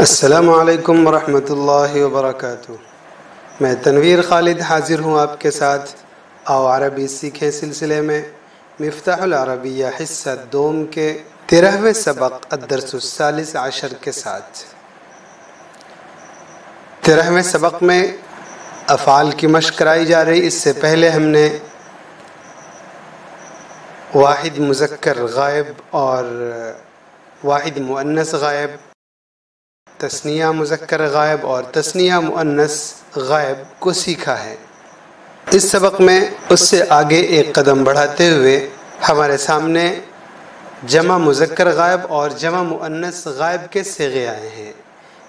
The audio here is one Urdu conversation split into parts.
السلام علیکم ورحمۃ اللہ وبرکاتہ۔ میں تنویر خالد حاضر ہوں آپ کے ساتھ آؤ عربی سیکھیں سلسلے میں مفتاح العربیہ حصہ دوم کے 13ویں سبق الدرس الثالث عشر کے ساتھ۔ 13ویں سبق میں افعال کی مشق کرائی جا رہی۔ اس سے پہلے ہم نے واحد مذکر غائب اور واحد مؤنث غائب، تثنیہ مذکر غائب اور تثنیہ مؤنث غائب کو سیکھا ہے۔ اس سبق میں اس سے آگے ایک قدم بڑھاتے ہوئے ہمارے سامنے جمع مذکر غائب اور جمع مؤنث غائب کے صیغے آئے ہیں،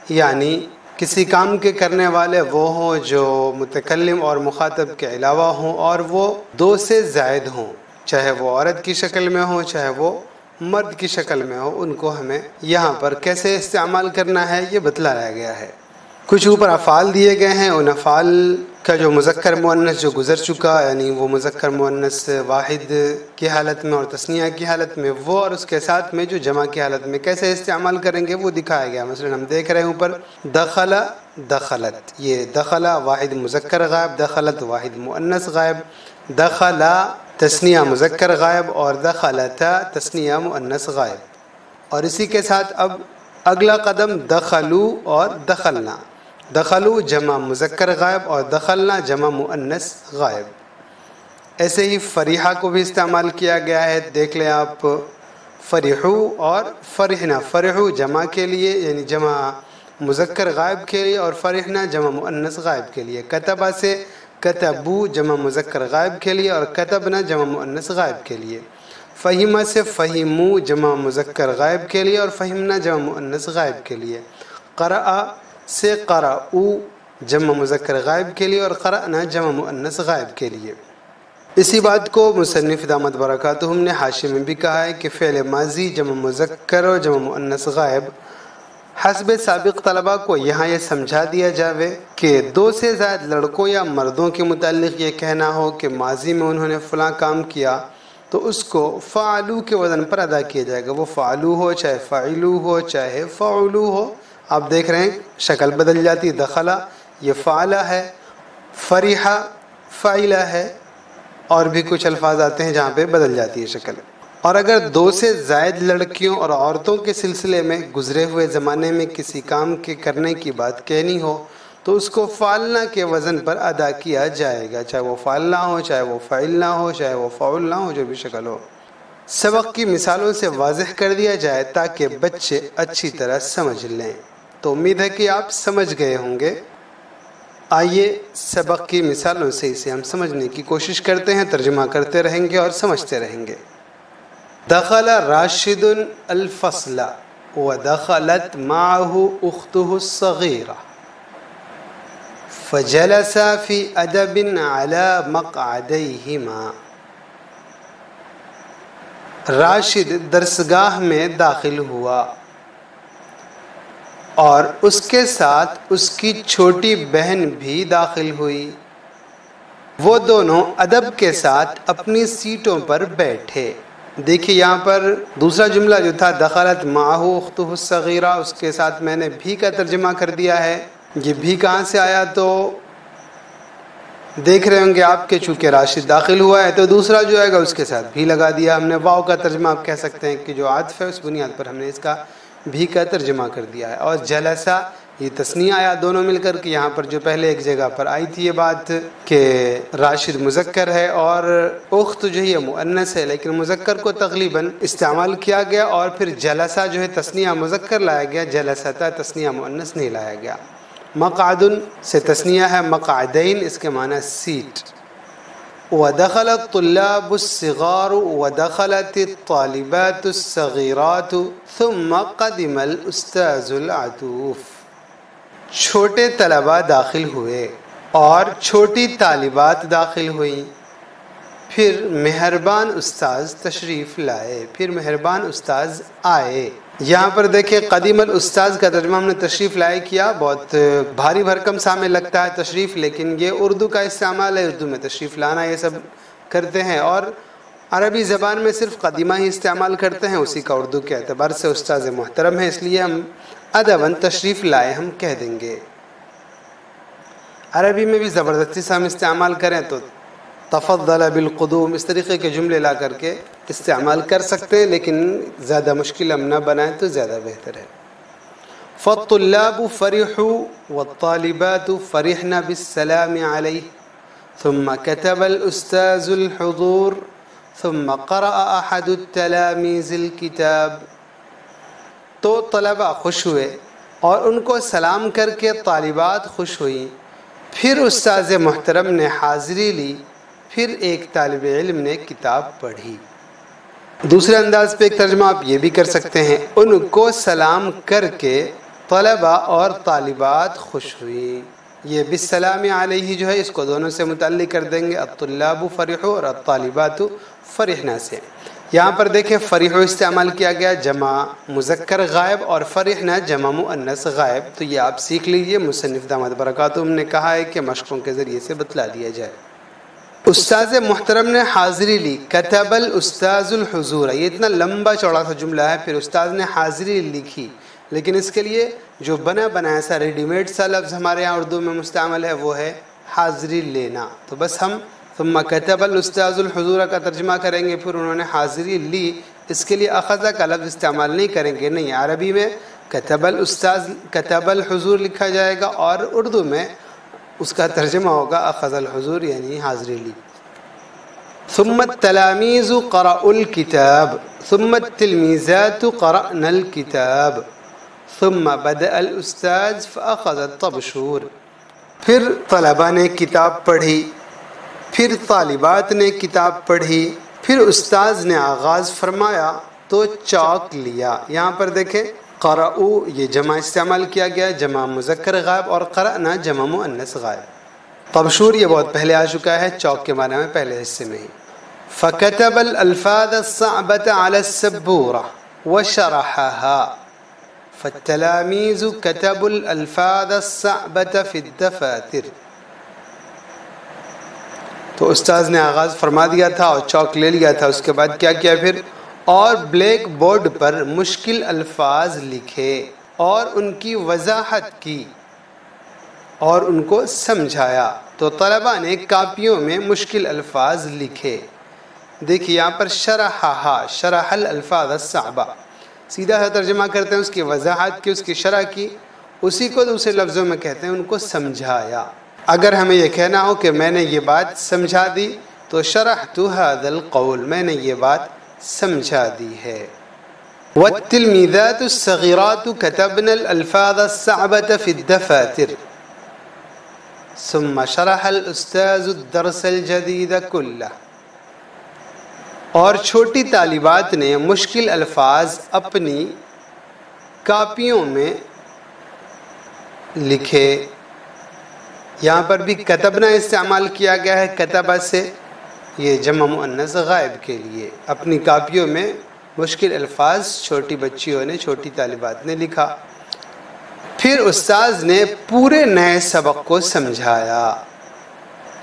یعنی کسی کام کے کرنے والے وہ ہوں جو متکلم اور مخاطب کے علاوہ ہوں اور وہ دو سے زائد ہوں، چاہے وہ عورت کی شکل میں ہوں چاہے وہ مرد کی شکل میں ہو۔ ان کو ہمیں یہاں پر کیسے استعمال کرنا ہے یہ بتلایا گیا ہے۔ کچھ اوپر افعال دیے گئے ہیں، ان افعال کا جو مذکر مؤنث جو گزر چکا، یعنی وہ مذکر مؤنث واحد کی حالت میں اور تثنیہ کی حالت میں وہ، اور اس کے ساتھ میں جو جمع کی حالت میں کیسے استعمال کریں گے وہ دکھایا گیا۔ مثلا ہم دیکھ رہے ہیں اوپر دخل دخلت، یہ دخل واحد مذکر غائب، دخلت واحد مؤنث غائب، دخل تثنیہ مذکر غائب اور دخلتا تثنیہ مؤنث غائب۔ اور اسی کے ساتھ اب اگلا قدم دخلو اور دخلنا، دخلو جمع مذکر غائب اور دخلنا جمع مؤنث غائب۔ ایسے ہی فریحہ کو بھی استعمال کیا گیا ہے، دیکھ لیں آپ، فرحو اور فرحنا، فرحو جمع کے لیے یعنی جمع مذکر غائب کے لیے اور فرحنا جمع مؤنث غائب کے لیے۔ کتبہ سے کتبو جمع مذکر غائب کے لیے اور کتبنا جمع مؤنث غائب کے لیے۔ فہمہ سے فہمو جمع مذکر غائب کے لیے اور فہمنا جمع مؤنث غائب کے لیے۔ قرأ سے قرأو جمع مذکر غائب کے لیے اور قرأنا جمع مؤنث غائب کے لیے۔ اسی بات کو مصنف دامت برکاتہم نے حاشیے میں بھی کہا ہے کہ فعل ماضی جمع مذکر اور جمع مؤنث غائب حسب سابق طلبہ کو یہاں یہ سمجھا دیا جاوے کہ دو سے زائد لڑکوں یا مردوں کے متعلق یہ کہنا ہو کہ ماضی میں انہوں نے فلاں کام کیا تو اس کو فعلو کے وزن پر ادا کیا جائے گا۔ وہ فعلو ہو چاہے فعلو ہو چاہے فعلو ہو، آپ دیکھ رہے ہیں شکل بدل جاتی، دخلا یہ فعلہ ہے، فرحہ فعلہ ہے، اور بھی کچھ الفاظ آتے ہیں جہاں پہ بدل جاتی ہے شکل۔ اور اگر دو سے زائد لڑکیوں اور عورتوں کے سلسلے میں گزرے ہوئے زمانے میں کسی کام کے کرنے کی بات کہنی ہو تو اس کو فعلنا کے وزن پر ادا کیا جائے گا، چاہے وہ فعلنا ہو چاہے وہ فعلنا ہو چاہے وہ فعلنا ہو، جو بھی شکل ہو۔ سبق کی مثالوں سے واضح کر دیا جائے تاکہ بچے اچھی طرح سمجھ لیں۔ تو امید ہے کہ آپ سمجھ گئے ہوں گے۔ آئیے سبق کی مثالوں سے اسے ہم سمجھنے کی کوشش کرتے ہیں، ترجمہ کرتے رہیں گے اور سمجھتے رہیں گے۔ دخل راشد الفصل ودخلت معه اخته الصغيرة فجلس في أدب على مقعديهما۔ راشد درسگاہ میں داخل ہوا اور اس کے ساتھ اس کی چھوٹی بہن بھی داخل ہوئی۔ وہ دونوں ادب کے ساتھ اپنی سیٹوں پر بیٹھے۔ دیکھیے یہاں پر دوسرا جملہ جو تھا دخلت معه اخته الصغیرہ، اس کے ساتھ میں نے بھی کا ترجمہ کر دیا ہے۔ یہ بھی کہاں سے آیا تو دیکھ رہے ہوں گے آپ کے چونکہ راشد داخل ہوا ہے تو دوسرا جو آئے گا اس کے ساتھ بھی لگا دیا ہم نے۔ واو کا ترجمہ آپ کہہ سکتے ہیں کہ جو عاطف ہے اس بنیاد پر ہم نے اس کا بھی کا ترجمہ کر دیا ہے۔ اور جلسہ یہ تثنیہ آیا دونوں مل کر کے، یہاں پر جو پہلے ایک جگہ پر آئی تھی یہ بات کہ راشد مذکر ہے اور اخت جو ہے مؤنث ہے، لیکن مذکر کو تقریباً استعمال کیا گیا اور پھر جلسہ جو ہے تثنیہ مذکر لایا گیا، جلستا تثنیہ مؤنث نہیں لایا گیا۔ مقعد سے تثنیہ ہے، مقعدین اس کے معنی سیٹ۔ ودخل الطلاب الصغار ودخلت الطالبات الصغيرات ثم قدم الاستاذ العطوف۔ چھوٹے طلباء داخل ہوئے اور چھوٹی طالبات داخل ہوئیں، پھر مہربان استاذ تشریف لائے، پھر مہربان استاذ آئے۔ یہاں پر دیکھیں قدیم الاستاذ کا ترجمہ ہم نے تشریف لائے کیا، بہت بھاری بھرکم سا میں لگتا ہے تشریف، لیکن یہ اردو کا استعمال ہے، اردو میں تشریف لانا یہ سب کرتے ہیں۔ اور عربی زبان میں صرف قدیمہ ہی استعمال کرتے ہیں، اسی کا اردو کے اعتبار سے استاذ محترم ہے، اس لیے ہم ادباً تشریف لائے ہم کہہ دیں گے۔ عربی میں بھی زبردستی سے ہم استعمال کریں تو تفضل بالقدوم اس طریقے کے جملے لا کر کے استعمال کر سکتے ہیں، لیکن زیادہ مشکل ہم نہ بنائیں تو زیادہ بہتر ہے۔ فالطلاب فرحوا والطالبات فرحن بالسلام علیہ ثم كتب الأستاذ الحضور ثم قرأ أحد التلاميذ الكتاب۔ تو طلباء خوش ہوئے اور ان کو سلام کر کے طالبات خوش ہوئیں، پھر استاذ محترم نے حاضری لی، پھر ایک طالب علم نے کتاب پڑھی۔ دوسرے انداز پہ ایک ترجمہ آپ یہ بھی کر سکتے ہیں، ان کو سلام کر کے طلباء اور طالبات خوش ہوئیں۔ یہ بالسلام علیہ جو ہے اس کو دونوں سے متعلق کر دیں گے، الطلاب فرحوا اور الطالبات فرحنا سے۔ یہاں پر دیکھیں فرحو استعمال کیا گیا جمع مذکر غائب اور فرحنا جمع مؤنث غائب، تو یہ آپ سیکھ لیجئے، مصنف دامت برکاتہم نے کہا ہے کہ مشقوں کے ذریعے سے بتلا دیا جائے۔ استاذ محترم نے حاضری لی، کتب الاستاذ الحضور، یہ اتنا لمبا چوڑا سا جملہ ہے، پھر استاذ نے حاضری لکھی، لیکن اس کے لیے جو بنایا سا ریڈی میڈ سا لفظ ہمارے یہاں اردو میں مستعمل ہے وہ ہے حاضری لینا، تو بس ہم ثم کتب الاستاذ الحضور کا ترجمہ کریں گے، پھر انہوں نے حاضری لی، اس کے لیے اخذ کا لفظ استعمال نہیں کریں گے، نہیں، عربی میں کتب الاستاذ کتب الحضور لکھا جائے گا اور اردو میں اس کا ترجمہ ہوگا اخذ الحضور یعنی حاضری لی۔ ثم التلاميذ قرأوا الكتاب ثم التلميذات قرأن الكتاب ثم بدأ الأستاذ فأخذ الطبشور۔ پھر طلباء نے کتاب پڑھی، پھر طالبات نے کتاب پڑھی، پھر استاذ نے آغاز فرمایا تو چاک لیا۔ یہاں پر دیکھیں قرأو یہ جمع استعمال کیا گیا، جمع مذکر غائب، اور قرأنا جمع مؤنث غائب۔ طبشور یہ بہت پہلے آ چکا ہے، چوک کے معنی میں پہلے حصے میں ہی۔ فَكَتَبَ الْأَلْفَاظَ الصَّعْبَةَ عَلَى السَّبُّورَةِ وَشَرَحَهَا فَالتَّلَامِيذُ كَتَبُوا الْأَلْفَاظَ الصَّعْبَةَ فِي الدَّفَاتِرِ۔ تو استاذ نے آغاز فرما دیا تھا اور چوک لے لیا تھا، اس کے بعد کیا کیا پھر، اور بلیک بورڈ پر مشکل الفاظ لکھے اور ان کی وضاحت کی اور ان کو سمجھایا۔ تو طلباء نے کاپیوں میں مشکل الفاظ لکھے۔ دیکھیے یہاں پر شرحہا، شرح الالفاظ الصعبہ، سیدھا سا ترجمہ کرتے ہیں اس کی وضاحت کی، اس کی شرح کی، اسی کو دوسرے لفظوں میں کہتے ہیں ان کو سمجھایا۔ اگر ہمیں یہ کہنا ہو کہ میں نے یہ بات سمجھا دی تو شرحت ھذا القول، میں نے یہ بات سمجھا دی ہے۔ والتلمیذات الصغیرات كتبن الالفاظ الصعبة في الدفاتر ثم شرح الاستاذ الدرس الجدید كله۔ اور چھوٹی طالبات نے مشکل الفاظ اپنی کاپیوں میں لکھے۔ یہاں پر بھی کتبنا استعمال کیا گیا ہے کتبہ سے، یہ جمع مؤنث غائب کے لیے، اپنی کاپیوں میں مشکل الفاظ چھوٹی بچیوں نے، چھوٹی طالبات نے لکھا۔ پھر استاذ نے پورے نئے سبق کو سمجھایا،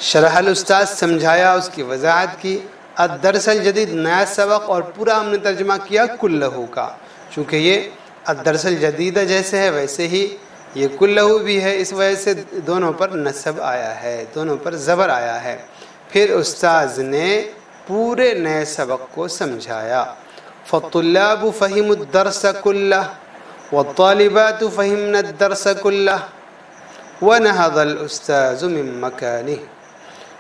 شرح الاستاذ سمجھایا، اس کی وضاحت کی، الدرس الجدید نیا سبق، اور پورا ہم نے ترجمہ کیا کلہو کا، چونکہ یہ الدرس الجدید جیسے ہے ویسے ہی یہ کلہو بھی ہے، اس وجہ سے دونوں پر نصب آیا ہے، دونوں پر زبر آیا ہے۔ پھر استاذ نے پورے نئے سبق کو سمجھایا۔ فالطلاب فہموا الدرس کلہ والطالبات فہمن الدرس کلہ ونہض الاستاذ من مکانہ۔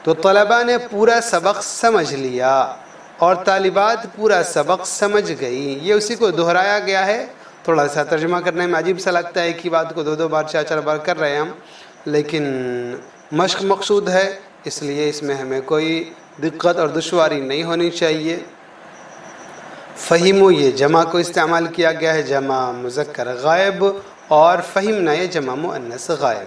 تو طلباء نے پورا سبق سمجھ لیا اور طالبات پورا سبق سمجھ گئی، یہ اسی کو دہرایا گیا ہے۔ تھوڑا سا ترجمہ کرنے میں عجیب سا لگتا ہے کہ بات کو دو بار چار بار کر رہے ہیں ہم، لیکن مشق مقصود ہے، اس لیے اس میں ہمیں کوئی دقت اور دشواری نہیں ہونی چاہیے۔ فہمو یہ جمع کو استعمال کیا گیا ہے، جمع مذکر غائب، اور فہمنا یہ جمع مؤنث غائب۔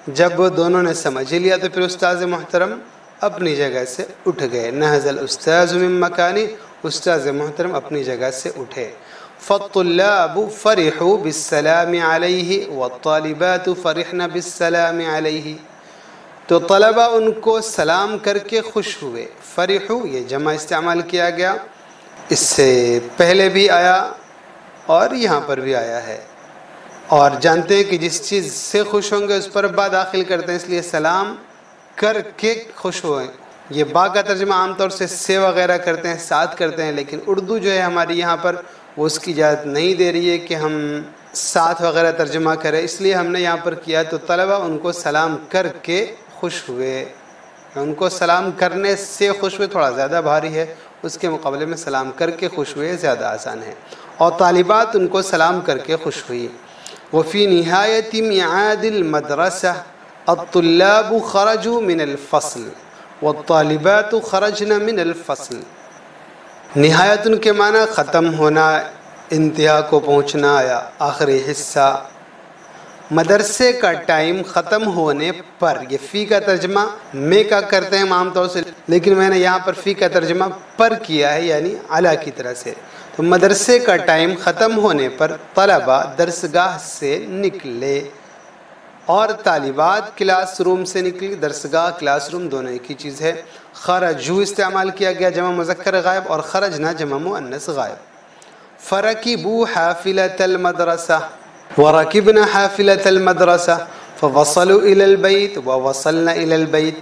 جب دونوں نے سمجھ لیا تو پھر استاذ محترم اپنی جگہ سے اٹھ گئے، نہض الاستاذ من مکانی، استاذ محترم اپنی جگہ سے اٹھے۔ فالطلاب فرحوا بالسلام علیہ والطالبات فرحن بالسلام علیہ۔ تو طلبہ ان کو سلام کر کے خوش ہوئے. فرحو یہ جمع استعمال کیا گیا، اس سے پہلے بھی آیا اور یہاں پر بھی آیا ہے. اور جانتے ہیں کہ جس چیز سے خوش ہوں گے اس پر با داخل کرتے ہیں، اس لیے سلام کر کے خوش ہوئے. یہ با کا ترجمہ عام طور سے وغیرہ کرتے ہیں، ساتھ کرتے ہیں، لیکن اردو جو ہے ہماری یہاں پر وہ اس کی اجازت نہیں دے رہی ہے کہ ہم ساتھ وغیرہ ترجمہ کریں، اس لیے ہم نے یہاں پر کیا. تو طلبہ ان کو سلام کر کے خوش ہوئے. ان کو سلام کرنے سے خوش ہوئے تھوڑا زیادہ بھاری ہے، اس کے مقابلے میں سلام کر کے خوش ہوئے زیادہ آسان ہے. اور طالبات ان کو سلام کر کے خوش ہوئی. وفی نہایت میعاد المدرسہ الطلاب خرجوا من الفصل والطالبات خرجن من الفصل. نہایت ان کے معنی ختم ہونا، انتہا کو پہنچنا یا آخری حصہ. مدرسے کا ٹائم ختم ہونے پر، یہ فی کا ترجمہ میں کا کرتے ہیں عام طور سے، لیکن میں نے یہاں پر فی کا ترجمہ پر کیا ہے، یعنی علی کی طرح سے. تو مدرسے کا ٹائم ختم ہونے پر طلبہ درسگاہ سے نکلے اور طالبات کلاس روم سے نکلی. درسگاہ کلاس روم دونوں ایک ہی چیز ہے. خرجو استعمال کیا گیا جمع مذکر غائب، اور خرجنا جمع مؤنث غائب. فرکبوا حافلة المدرسة وركبنا حافلة المدرسة فوصلوا إلى البيت ووصلنا إلى البيت.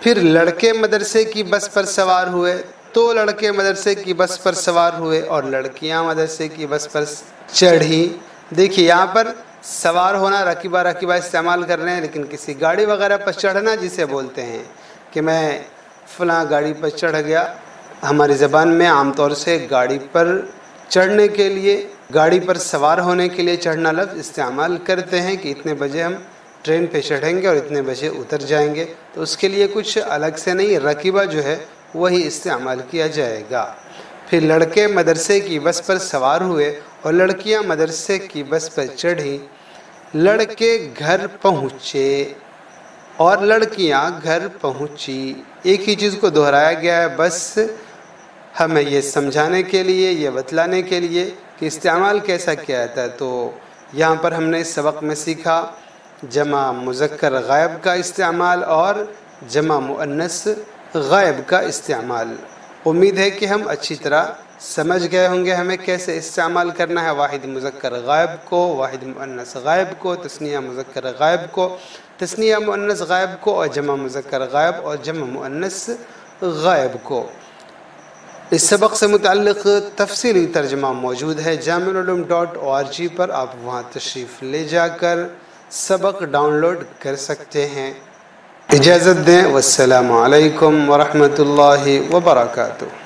پھر لڑکے مدرسے کی بس پر سوار ہوئے تو لڑکے مدرسے کی بس پر سوار ہوئے اور لڑکیاں مدرسے کی بس پر چڑھی. دیکھیے یہاں پر سوار ہونا رکیبہ استعمال کر رہے ہیں، لیکن کسی گاڑی وغیرہ پر چڑھنا جسے بولتے ہیں کہ میں فلاں گاڑی پر چڑھ گیا، ہماری زبان میں عام طور سے گاڑی پر چڑھنے کے لیے، گاڑی پر سوار ہونے کے لیے چڑھنا لفظ استعمال کرتے ہیں کہ اتنے بجے ہم ٹرین پہ چڑھیں گے اور اتنے بجے اتر جائیں گے. تو اس کے لیے کچھ الگ سے نہیں، رکیبہ جو ہے وہی استعمال کیا جائے گا. پھر لڑکے مدرسے کی بس پر سوار ہوئے اور لڑکیاں مدرسے کی بس پر چڑھی. لڑکے گھر پہنچے اور لڑکیاں گھر پہنچی. ایک ہی چیز کو دہرایا گیا ہے، بس ہمیں یہ سمجھانے کے لیے، یہ بتلانے کے لیے کہ استعمال کیسا کیا جاتا ہے. تو یہاں پر ہم نے اس سبق میں سیکھا جمع مذکر غائب کا استعمال اور جمع مؤنث غائب کا استعمال. امید ہے کہ ہم اچھی طرح سمجھ گئے ہوں گے ہمیں کیسے استعمال کرنا ہے واحد مذکر غائب کو، واحد مؤنث غائب کو، تثنیہ مذکر غائب کو، تثنیہ مؤنث غائب کو، اور جمع مذکر غائب اور جمع مؤنث غائب کو. اس سبق سے متعلق تفصیلی ترجمہ موجود ہے جامعالعلوم.org پر. آپ وہاں تشریف لے جا کر سبق ڈاؤن لوڈ کر سکتے ہیں. اجازت دیں، والسلام علیکم ورحمۃ اللہ وبرکاتہ.